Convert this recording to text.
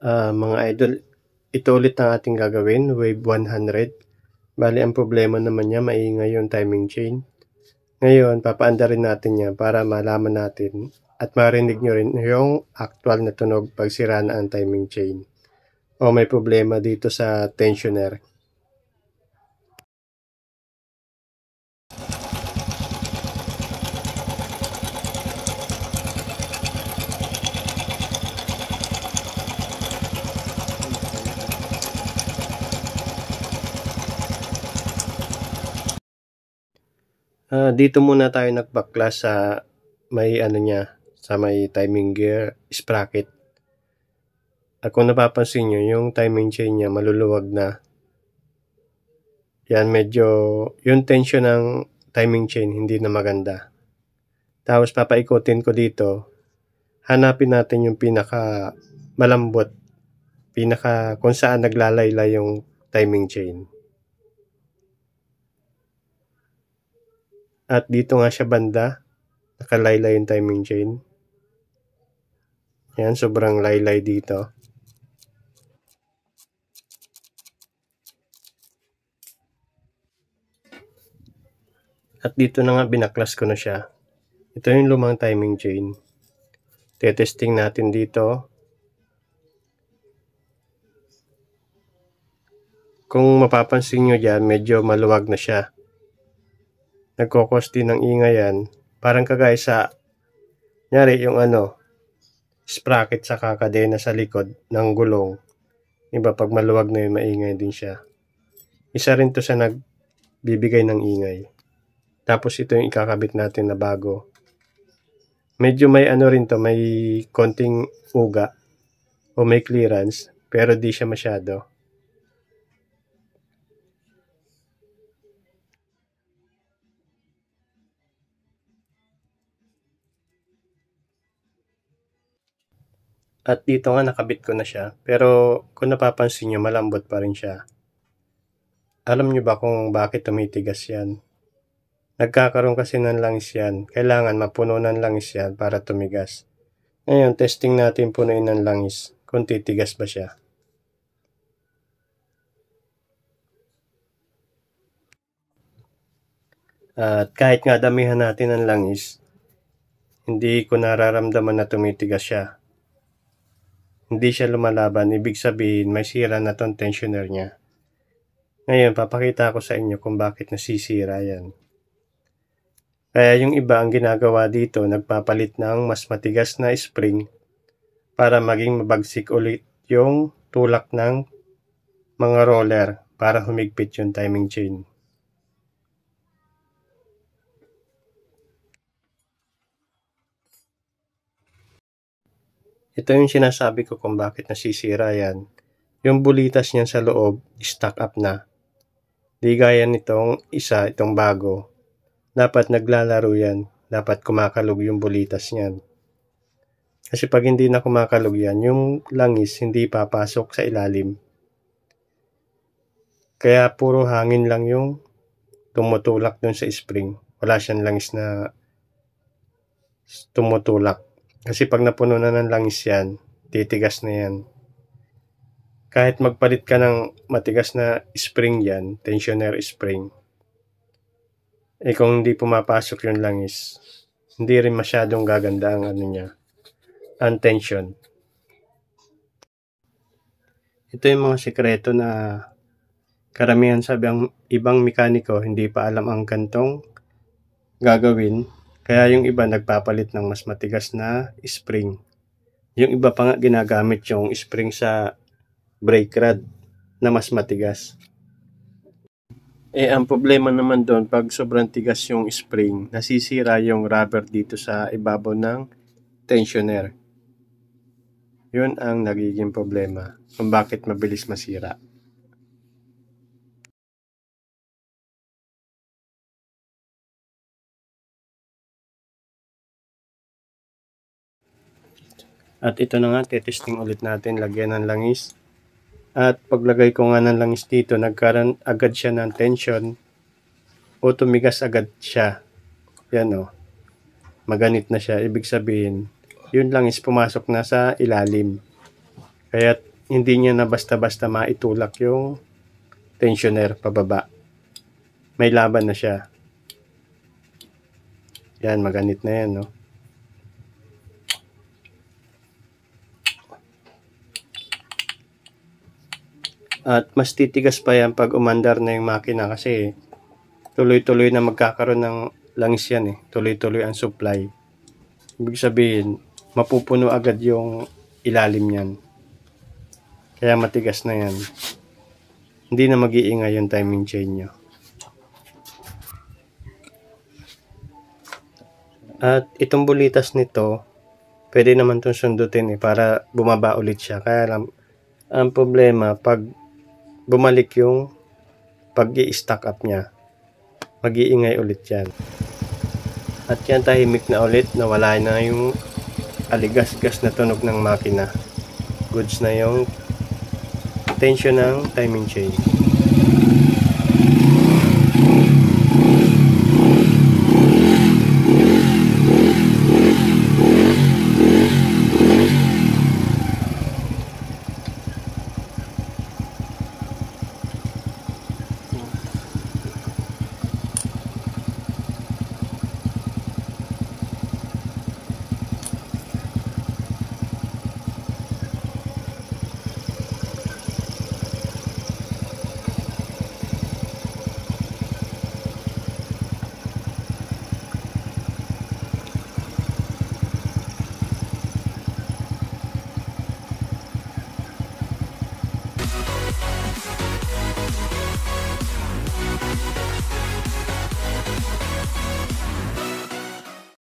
Mga idol, ito ulit ang ating gagawin, wave 100. Bali, ang problema naman niya, maingay yung timing chain. Ngayon, papaandarin natin niya para malaman natin at marinig nyo rin yung actual na tunog pag sira na ang timing chain o may problema dito sa tensioner. Dito muna tayo nagbaklas sa may sa may timing gear sprocket. At kung napapansin nyo, yung timing chain niya maluluwag na. Yan, medyo yung tension ng timing chain hindi na maganda. Tapos papaikotin ko dito. Hanapin natin yung pinaka malambot, kung saan naglalaylay yung timing chain. At dito nga siya banda, nakalaylay yung timing chain. Yan, sobrang laylay dito. At dito na nga binaklas ko na siya. Ito yung lumang timing chain. Tetesting natin dito. Kung mapapansin nyo dyan, medyo maluwag na siya. Nagkokos din ng ingay yan. Parang kagaya sa, nyari yung sprocket sa kakadena sa likod ng gulong. Iba pag maluwag na yun, maingay din siya. Isa rin to sa nagbibigay ng ingay. Tapos ito yung ikakabit natin na bago. Medyo may rin to, may konting uga o may clearance, pero di siya masyado. At dito nga nakabit ko na siya, pero kung napapansin nyo, malambot pa rin siya. Alam nyo ba kung bakit tumitigas yan? Nagkakaroon kasi ng langis yan. Kailangan mapuno ng langis yan para tumigas. Ngayon, testing natin punuin ng langis kung titigas ba siya. At kahit nga damihan natin ng langis, hindi ko nararamdaman na tumitigas siya. Hindi siya lumalaban, ibig sabihin may sira na tong tensioner niya. Ngayon, papakita ko sa inyo kung bakit nasisira yan. Kaya yung iba ang ginagawa dito, nagpapalit ng mas matigas na spring para maging mabagsik ulit yung tulak ng mga roller para humigpit yung timing chain. Ito yung sinasabi ko kung bakit nasisira yan. Yung bulitas niyan sa loob, stuck up na. Di gaya nitong isa, itong bago. Dapat naglalaro yan. Dapat kumakalog yung bulitas niyan. Kasi pag hindi na kumakalog yan, yung langis hindi papasok sa ilalim. Kaya puro hangin lang yung tumutulak dun sa spring. Wala siyang langis na tumutulak. Kasi pag napuno na ng langis yan, titigas na yan. Kahit magpalit ka ng matigas na spring yan, tensioner spring, kung hindi pumapasok yung langis, hindi rin masyadong gaganda ang ang tension. Ito yung mga sekreto na karamihan sabi ang ibang mekaniko hindi pa alam ang gantong gagawin. Kaya yung iba nagpapalit ng mas matigas na spring. Yung iba pa nga ginagamit yung spring sa brake rod na mas matigas. Ang problema naman doon, pag sobrang tigas yung spring, nasisira yung rubber dito sa ibabaw ng tensioner. Yun ang nagiging problema kung bakit mabilis masira. At ito na nga, testing ulit natin, lagyan ng langis. At paglagay ko nga ng langis dito, nagkaroon agad siya ng tension o tumigas agad siya. Yan o. Maganit na siya. Ibig sabihin, yun langis pumasok na sa ilalim. Kaya hindi niya na basta-basta maitulak yung tensioner pababa. May laban na siya. Yan, maganit na yan, no? At mas titigas pa yan pag umandar na yung makina kasi tuloy-tuloy na magkakaroon ng langis yan eh. Tuloy-tuloy ang supply. Ibig sabihin, mapupuno agad yung ilalim yan. Kaya matigas na yan. Hindi na mag-iingay yung timing chain nyo. At itong bulitas nito, pwede naman itong sundutin eh, para bumaba ulit siya. Kaya lang, ang problema, pag bumalik yung pag-i-stack up niya, mag-iingay ulit yan. At yan, tahimik na ulit, nawala na yung aligas-gas na tunog ng makina. Goods na yung tension ng timing chain.